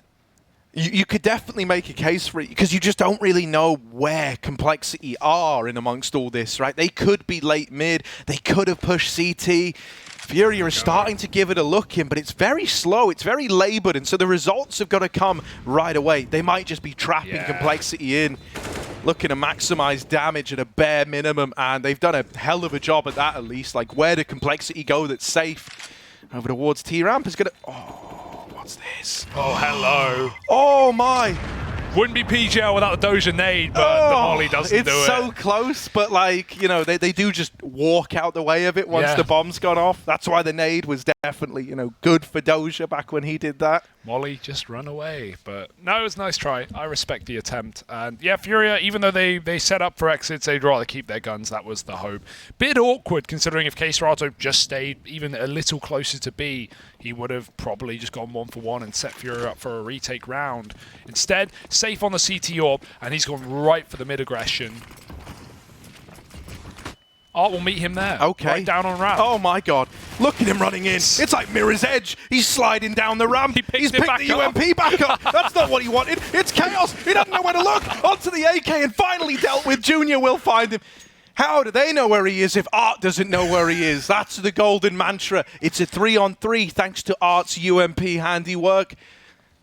You could definitely make a case for it because you just don't really know where Complexity are in amongst all this, right? They could be late mid. They could have pushed CT. FURIA is starting to give it a look in, but it's very slow. It's very labored, and so the results have got to come right away. They might just be trapping Complexity in, looking to maximize damage at a bare minimum, and they've done a hell of a job at that at least. Like, where did Complexity go that's safe? Over towards T-Ramp is going to... Oh, what's this? Oh, hello. Oh, my. Wouldn't be PGL without the Doja nade, but the Molly doesn't do it. It's so close, but, like, you know, they do just walk out the way of it once the bomb's gone off. That's why the nade was definitely, you know, good for Doja back when he did that. Molly just run away, but no, it was a nice try. I respect the attempt. And yeah, FURIA, even though they set up for exits, they'd rather keep their guns. That was the hope. Bit awkward considering if Case Serato just stayed even a little closer to B, he would have probably just gone 1-for-1 and set FURIA up for a retake round. Instead, safe on the CT orb, and he's gone right for the mid aggression. Art will meet him there. Okay. Right down on ramp. Oh my god. Look at him running in. It's like Mirror's Edge. He's sliding down the ramp. He's picked the UMP back up. That's not what he wanted. It's chaos. He doesn't know where to look. Onto the AK and finally dealt with. Junior will find him. How do they know where he is if Art doesn't know where he is? That's the golden mantra. It's a 3-on-3 thanks to Art's UMP handiwork.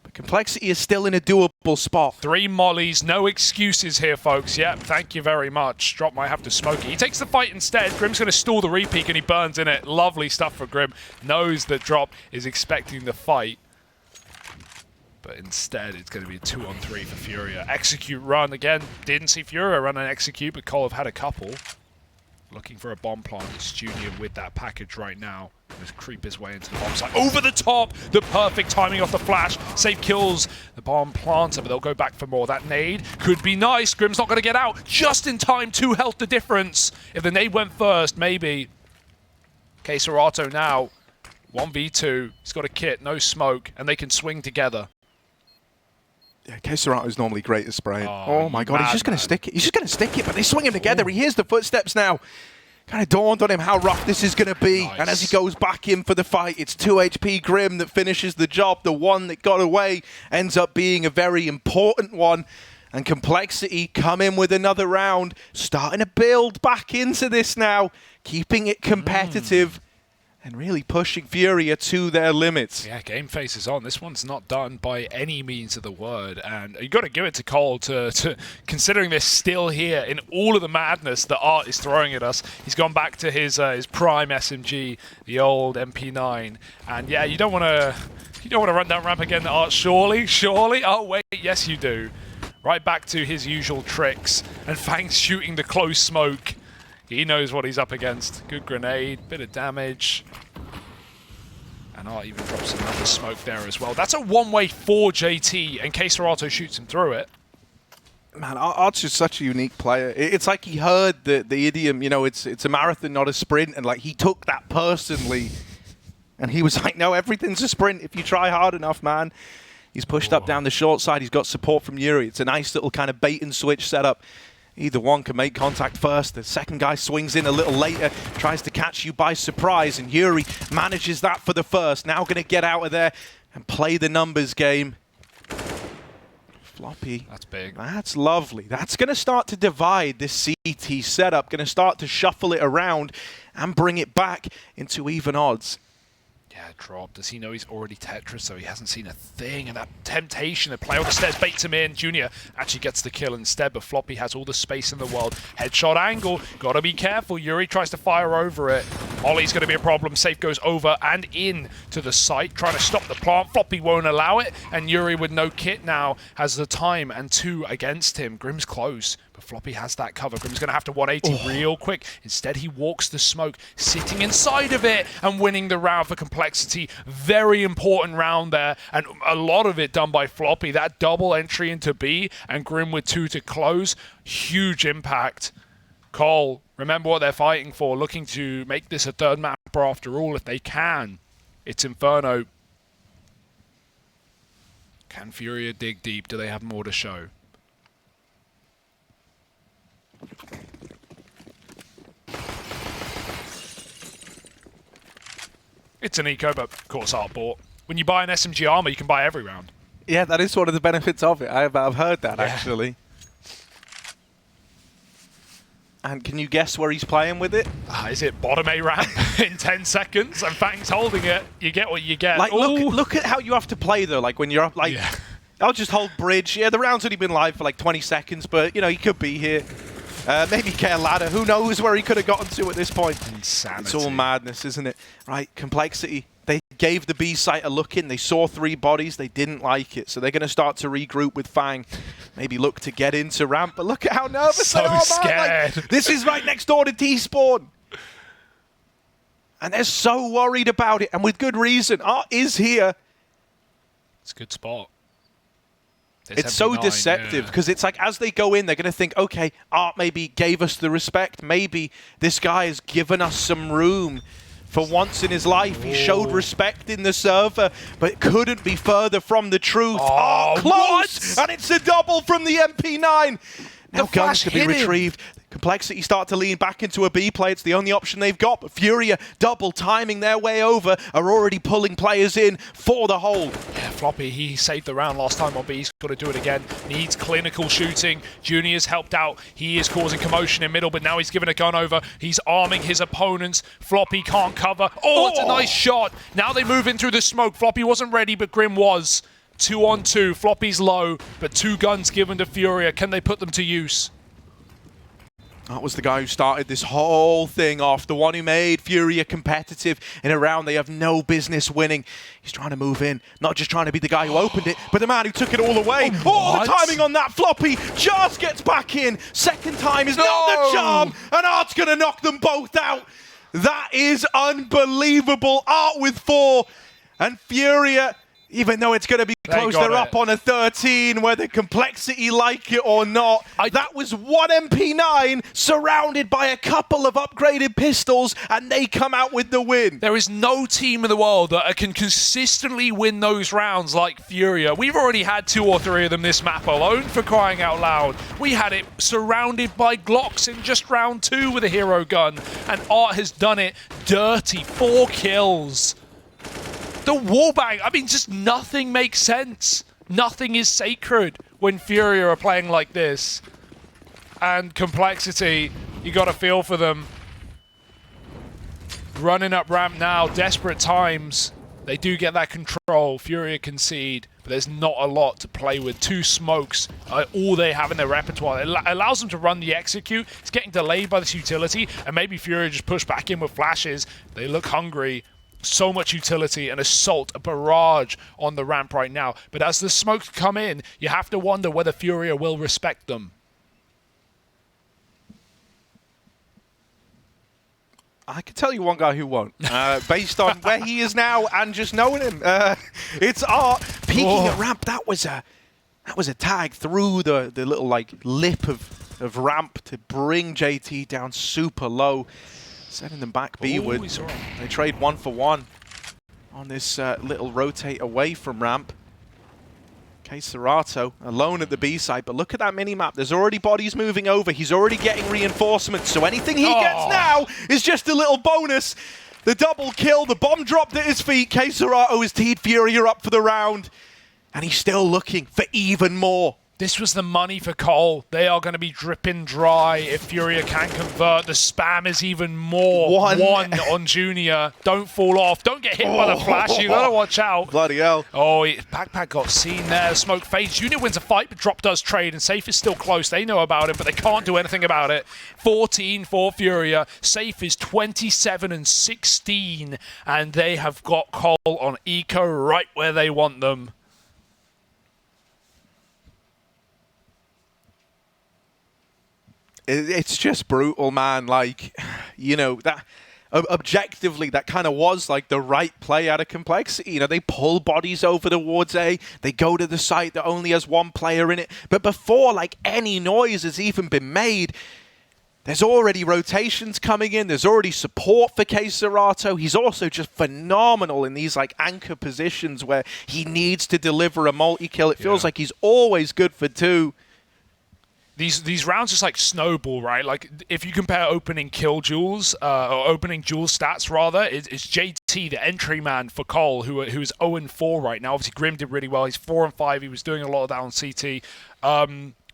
But Complexity is still in a doable spot. 3 mollies, no excuses here, folks. Yep, thank you very much. Drop might have to smoke it. He takes the fight instead. Grim's going to stall the repeat and he burns in it. Lovely stuff for Grim. Knows that Drop is expecting the fight. But instead, it's going to be a 2-on-3 for FURIA. Execute run again. Didn't see FURIA run an execute, but Cole have had a couple. Looking for a bomb plant. It's Junior with that package right now. Just creep his way into the bomb site. Over the top! The perfect timing off the flash. Safe kills the bomb planter, but they'll go back for more. That nade could be nice. Grim's not going to get out. Just in time. 2 health the difference. If the nade went first, maybe. Case Serato now. 1v2. He's got a kit, no smoke, and they can swing together. Yeah, Case Serato is normally great at spraying. Oh my god, he's just going to stick it. He's just going to stick it, but they swing him together. He hears the footsteps now. kind of dawned on him how rough this is going to be. Nice. And as he goes back in for the fight, it's 2 HP Grim that finishes the job. The one that got away ends up being a very important one. And Complexity come in with another round, starting to build back into this now, keeping it competitive. And really pushing FURIA to their limits. Yeah, game face is on. This one's not done by any means of the word. And you got to give it to Cole to considering this still here in all of the madness that Art is throwing at us. He's gone back to his prime SMG, the old MP9. And yeah, you don't want to run down ramp again, Art. Surely. Oh wait, yes you do. Right back to his usual tricks. And Fang's shooting the close smoke. He knows what he's up against. Good grenade, bit of damage. And Art even drops another smoke there as well. That's a one-way for JT in case Serato shoots him through it. Man, Art's just such a unique player. It's like he heard the idiom, you know, it's a marathon, not a sprint. And like he took that personally. And he was like, no, everything's a sprint if you try hard enough, man. He's pushed up down the short side. He's got support from Yuri. It's a nice little kind of bait and switch setup. Either one can make contact first. The second guy swings in a little later, tries to catch you by surprise, and Yuri manages that for the first. Now going to get out of there and play the numbers game. Floppy. That's big. That's lovely. That's going to start to divide this CT setup. Going to start to shuffle it around and bring it back into even odds. Yeah, drop. Does he know he's already Tetris, so he hasn't seen a thing? And that temptation to play on the stairs baits him in. Junior actually gets the kill instead, but Floppy has all the space in the world. Headshot angle. Got to be careful. Yuri tries to fire over it. Ollie's going to be a problem. Safe goes over and in to the site, trying to stop the plant. Floppy won't allow it, and Yuri with no kit now has the time and 2 against him. Grim's close, but Floppy has that cover. Grim's going to have to 180 real quick. Instead, he walks the smoke, sitting inside of it and winning the round for Complexity. Very important round there, and a lot of it done by Floppy. That double entry into B and Grim with 2 to close. Huge impact. Cole, remember what they're fighting for, looking to make this a third mapper after all if they can. It's Inferno. Can FURIA dig deep? Do they have more to show? It's an eco, but of course Art bought. When you buy an SMG armor, you can buy every round. Yeah, that is one of the benefits of it. I've heard that, actually. And can you guess where he's playing with it? Is it bottom A ramp in 10 seconds? And Fang's holding it. You get what you get. Like, look at how you have to play, though. Like, when you're up, like, I'll just hold bridge. Yeah, the round's only been live for, like, 20 seconds, but, you know, he could be here. Maybe care ladder. Who knows where he could have gotten to at this point? Insanity. It's all madness, isn't it? Right, Complexity. They gave the B site a look in. They saw 3 bodies. They didn't like it. So they're going to start to regroup with Fang. Maybe look to get into ramp. But look at how nervous they are, man. Scared. Like, this is right next door to T-Spawn. And they're so worried about it. And with good reason. Art is here. It's a good spot. It's so deceptive because it's like as they go in, they're going to think, okay, Art maybe gave us the respect. Maybe this guy has given us some room. For once in his life, he showed respect in the server, but it couldn't be further from the truth. Oh, close! What? And it's a double from the MP9. Now guns to be retrieved. Complexity start to lean back into a B play. It's the only option they've got, but FURIA double timing their way over, are already pulling players in for the hold. Yeah, Floppy, he saved the round last time on B. He's got to do it again. Needs clinical shooting. Junior's helped out. He is causing commotion in middle, but now he's given a gun over. He's arming his opponents. Floppy can't cover. Oh, it's a nice shot. Now they move in through the smoke. Floppy wasn't ready, but Grim was. 2 on 2. Floppy's low, but 2 guns given to FURIA. Can they put them to use? That was the guy who started this whole thing off, the one who made FURIA competitive in a round they have no business winning. He's trying to move in, not just trying to be the guy who opened it, but the man who took it all away. Oh, the timing on that. Floppy just gets back in. Second time is not the charm, and Art's going to knock them both out. That is unbelievable. Art with 4, and FURIA Even though it's going to be close, they're up on a 13, whether complexity like it or not. That was one MP9 surrounded by a couple of upgraded pistols, and they come out with the win. There is no team in the world that can consistently win those rounds like FURIA. We've already had 2 or 3 of them this map alone, for crying out loud. We had it surrounded by Glocks in just round 2 with a hero gun, and Art has done it dirty. 4 kills. The wallbang, I mean, just nothing makes sense. Nothing is sacred when FURIA are playing like this. And complexity, you got to feel for them. Running up ramp now, desperate times. They do get that control. FURIA concede, but there's not a lot to play with. 2 smokes, all they have in their repertoire. It allows them to run the execute. It's getting delayed by this utility, and maybe FURIA just push back in with flashes. They look hungry. So much utility and assault, a barrage on the ramp right now. But as the smokes come in, you have to wonder whether FURIA will respect them. I can tell you one guy who won't, based on where he is now and just knowing him. It's Art peeking at ramp. That was a tag through the little like lip of ramp to bring JT down super low. Sending them back B-ward. They trade 1 for 1 on this little rotate away from ramp. Serato alone at the B side, but look at that mini-map. There's already bodies moving over. He's already getting reinforcements, so anything he gets now is just a little bonus. The double kill, the bomb dropped at his feet. Serato has teed FURIA up for the round, and he's still looking for even more. This was the money for Cole. They are going to be dripping dry if FURIA can convert. The spam is even more. One on Junior. Don't fall off. Don't get hit by the flash. You got to watch out. Bloody hell. Oh, Backpack got seen there. Smoke fades. Junior wins a fight, but Drop does trade, and Safe is still close. They know about it, but they can't do anything about it. 14 for FURIA. Safe is 27 and 16, and they have got Cole on eco right where they want them. It's just brutal, man. Like, you know, that objectively, that kind of was like the right play out of complexity. You know, they pull bodies over towards A. They go to the site that only has 1 player in it. But before, like, any noise has even been made, there's already rotations coming in. There's already support for Serato. He's also just phenomenal in these, like, anchor positions where he needs to deliver a multi-kill. It feels like he's always good for 2. These rounds just like snowball, right? Like if you compare opening kill duels, or opening duel stats rather, it's JT, the entry man for Cole, who is 0-4 right now. Obviously Grim did really well. He's 4-5. He was doing a lot of that on CT.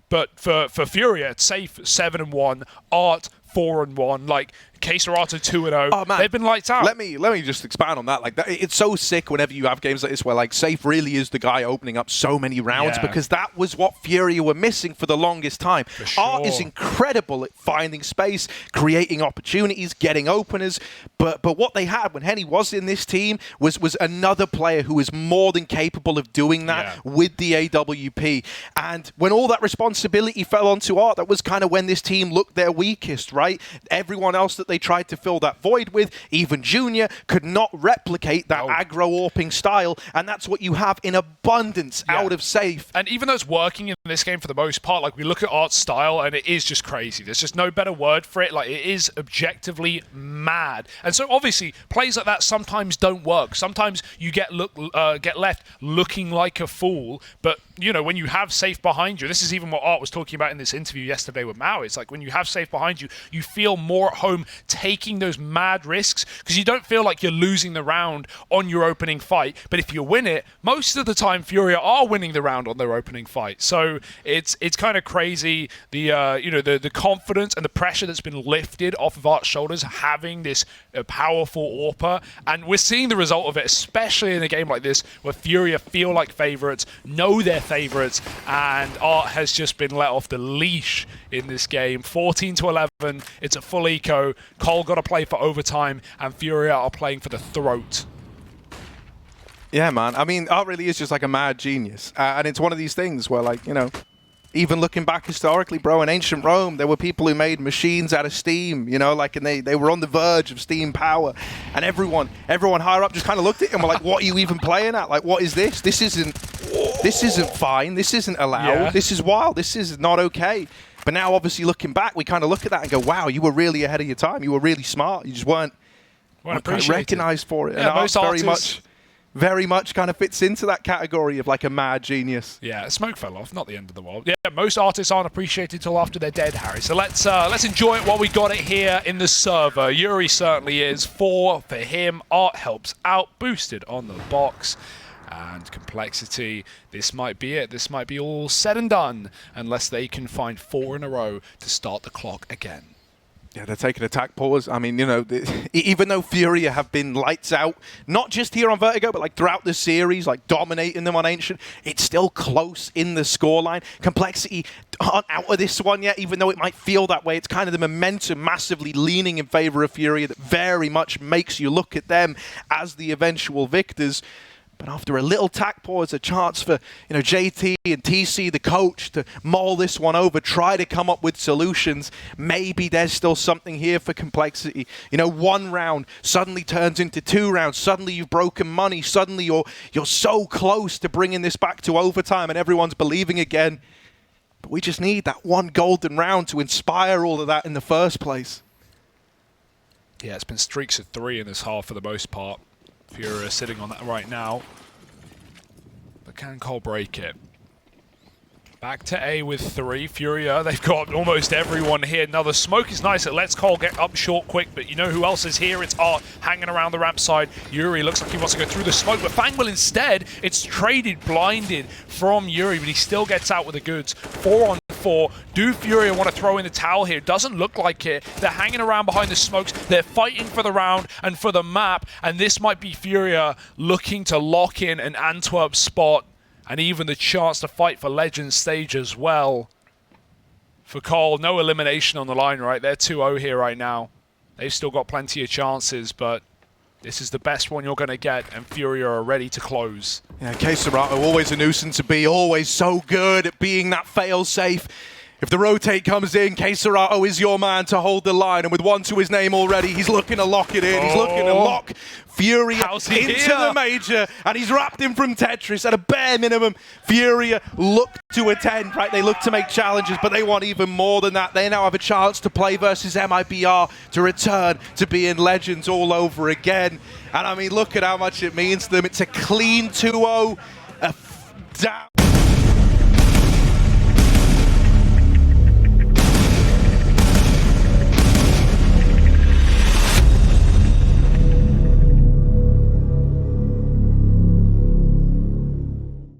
But for FURIA, it's Safe 7-1, Art 4-1, like Serato 2-0. Oh, man. They've been lights out. Let me just expand on that. Like that, it's so sick whenever you have games like this where like Safe really is the guy opening up so many rounds, because that was what FURIA were missing for the longest time. Sure. Art is incredible at finding space, creating opportunities, getting openers. But what they had when Henny was in this team was another player who was more than capable of doing that with the AWP. And when all that responsibility fell onto Art, that was kind of when this team looked their weakest, right? Everyone else that they tried to fill that void with, even Junior, could not replicate that aggro-AWPing style, and that's what you have in abundance out of Safe. And even though it's working in this game for the most part, like we look at Art's style and it is just crazy. There's just no better word for it. Like it is objectively mad. And so obviously plays like that sometimes don't work. Sometimes you get left looking like a fool, but you know, when you have Safe behind you, this is even what Art was talking about in this interview yesterday with Mao. It's like when you have Safe behind you, you feel more at home taking those mad risks because you don't feel like you're losing the round on your opening fight. But if you win it, most of the time FURIA are winning the round on their opening fight. So it's kind of crazy the confidence and the pressure that's been lifted off of Art's shoulders having this powerful AWPer, and we're seeing the result of it, especially in a game like this where FURIA feel like favorites, know they're favorites, and Art has just been let off the leash in this game. 14-11, it's a full eco. Cole got to play for overtime, and FURIA are playing for the throat. Yeah, man. I mean, Art really is just like a mad genius. And it's one of these things where, like, you know, even looking back historically, bro, in ancient Rome, there were people who made machines out of steam, you know, like, and they were on the verge of steam power, and everyone higher up just kind of looked at him and were like, what are you even playing at? Like, what is this? This isn't fine. This isn't allowed. Yeah. This is wild. This is not okay. But now, obviously, looking back, we kind of look at that and go, wow, you were really ahead of your time. You were really smart. You just weren't recognized for it. Yeah, and most Art very much kind of fits into that category of like a mad genius. Yeah, smoke fell off, not the end of the world. Yeah, most artists aren't appreciated till after they're dead, Harry. So let's enjoy it while we got it here in the server. Yuri certainly is 4 for him. Art helps out, boosted on the box. And Complexity, this might be it. This might be all said and done unless they can find 4 in a row to start the clock again. Yeah, they're taking attack pause. I mean, you know, even though FURIA have been lights out, not just here on Vertigo, but like throughout the series, like dominating them on Ancient, it's still close in the scoreline. Complexity aren't out of this one yet, even though it might feel that way. It's kind of the momentum massively leaning in favor of FURIA that very much makes you look at them as the eventual victors. But after a little tack pause, a chance for, you know, JT and TC, the coach, to mull this one over, try to come up with solutions. Maybe there's still something here for Complexity. You know, 1 round suddenly turns into 2 rounds. Suddenly you've broken money. Suddenly you're so close to bringing this back to overtime and everyone's believing again. But we just need that one golden round to inspire all of that in the first place. Yeah, it's been streaks of 3 in this half for the most part. FURIA sitting on that right now. But can Cole break it? Back to A with 3. FURIA, they've got almost everyone here. Another smoke is nice. It lets Cole get up short quick, but you know who else is here? It's Art hanging around the ramp side. Yuri looks like he wants to go through the smoke, but Fang will instead. It's traded, blinded from Yuri, but he still gets out with the goods. 4 on 4. Do FURIA want to throw in the towel here? Doesn't look like it. They're hanging around behind the smokes. They're fighting for the round and for the map, and this might be FURIA looking to lock in an Antwerp spot and even the chance to fight for Legend stage as well. For Cole, no elimination on the line, right? They're 2-0 here right now. They've still got plenty of chances, but this is the best one you're going to get, and FURIA are ready to close. Yeah, K-Serato, always a nuisance to be, always so good at being that fail-safe. If the rotate comes in, K-Serato is your man to hold the line, and with 1 to his name already, he's looking to lock it in. He's looking to lock FURIA into the major, and he's wrapped him from Tetris at a bare minimum. FURIA look to attend, right? They look to make challenges, but they want even more than that. They now have a chance to play versus MIBR to return to being Legends all over again. And I mean, look at how much it means to them. It's a clean 2-0, a down.